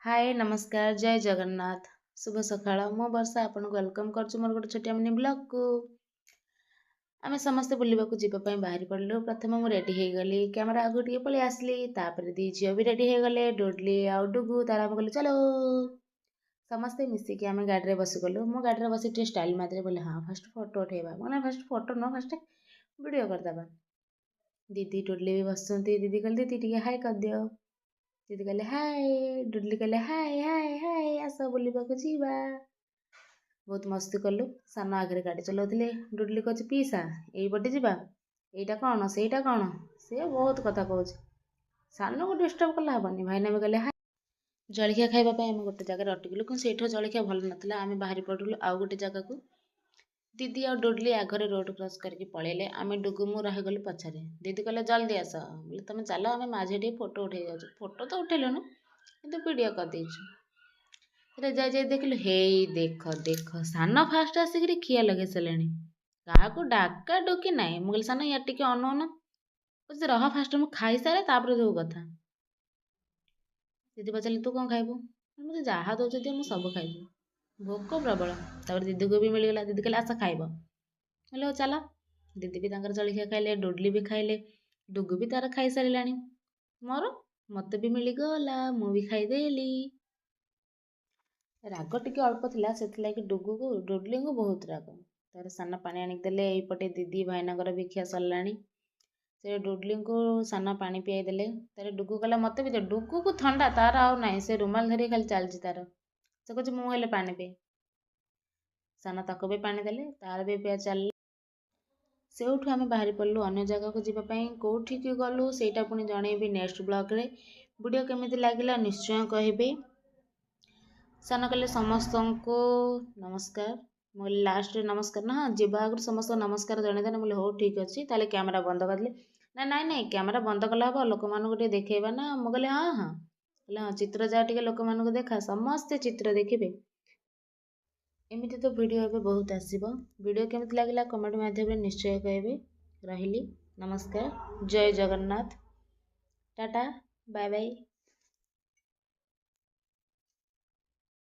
हाय नमस्कार जय जगन्नाथ शुभ सकाळ मो वर्षा आपन वेलकम करछु मोर गोटे छोटिया मिनी ब्लॉग को आमे समस्त बुलिबाकू जीवा पई बाहरी पड़लु। प्रथम मु रेडी हे गली कैमरा आगु टिके पळी आसली तापर दी झियो भी रेडी हे गले डोडली आ डुगु तारा हम कहलु चलो समस्ते मिसी के आमे गाड़ी रे बसी गलु। मो गाड़ी रे बसी टे स्टाइल मारले बोले हां फर्स्ट फोटो उठेबा माने फर्स्ट फोटो न फर्स्ट वीडियो कर दबा। दीदी डोडली भी बसंती दीदी कहली दीदी टिके हाय कर दियो। दीदी कहले हाय डुडली कहले हाय हाय हाय आस बुलिबाकू जीवा। बहुत मस्ती कलु सान आगे गाड़ी चलाउथिले डुडली कहछि पीसा एई बटे जीवा एईटा कौन सेईटा कौन से बहुत कथा कहछि सान को डिस्टर्ब कला हबनी। भाईना भी कहले हाय जलखिया खाइबा पई हम गोटे जगह अटकिलु कि सेठो जलखिया भल नथिला। आमे बाहरी पडलु आउ गोटे जगह को दीदी आ डुडली आगरे रोड क्रॉस करके पळेले आमे डुगु मु रहि गलु पछारे। दीदी कहले जल्दी आस बोले तमे चलो आमे माझे टे फोटो उठे जाउछु। फोटो तो उठेलु न किंतु वीडियो कर देछु। रे जाय जाय देखलु हेई देख देख सान फास्ट आसिकरी खिया लगे सलेनी काहाकू डाका डुकी नाई। मु कहली सान या टिके अनौन बुझ रह फास्ट मु खाई सारे तापर जो कथा। दीदी पचारले तू कौन खाइबू मुझे जहा दउछ दे मु सब खाइबू भोक प्रबल। तापर दीदी को भी मिलगला दीदी कहले आसा खाइब हेलो चला। दीदी भी तांकर जलखिया खाइले डोडली भी खाइले डुगु भी तार खाई सारिलानी मोर मते भी मिलगला मु भी खाइदेली। राग टिके अल्प थिला सेथिलागि डुगु को डोडली को बहुत राग तार सान पानी आनिक देले एपटे दीदी भाईनागर भी खिया सरलानी से डुडली को सान पानी पियाई देले। तारे डुगु कहला मते भी दे डुगु को ठंडा तार आउ नाही से रुमाल धरी खाली चलछि तार से कहछि मु हेले पानी पे सान ताको भी पानी देले तार भी पिया चल। सेउठु आमे बाहरी पड़लु अन्य जगह को जीवा पई कोठी की गलु सेटा पुनी जणेबी नेक्स्ट ब्लॉग रे। वीडियो केमिति लागिला निश्चय कहिबे। सान कहले समस्त को नमस्कार मु लास्ट रे नमस्कार ना जीवा आगु समस्त नमस्कार जणे देने बोले हो ठीक अछि ताले कैमरा बंद कर ले ना नाई नाई कैमरा बंद कला हबो लोक मानु को देखेबा ना। मु कहले हां हां कहले हां चित्र जा टिके लोक मानु को देखा समस्त चित्र देखिबे। एमिति तो वीडियो एबे बहुत आसीबो। वीडियो केमिति लागिला कमेंट माध्यम रे निश्चय कहबे। रहिली नमस्कार जय जगन्नाथ टाटा बाय बाय।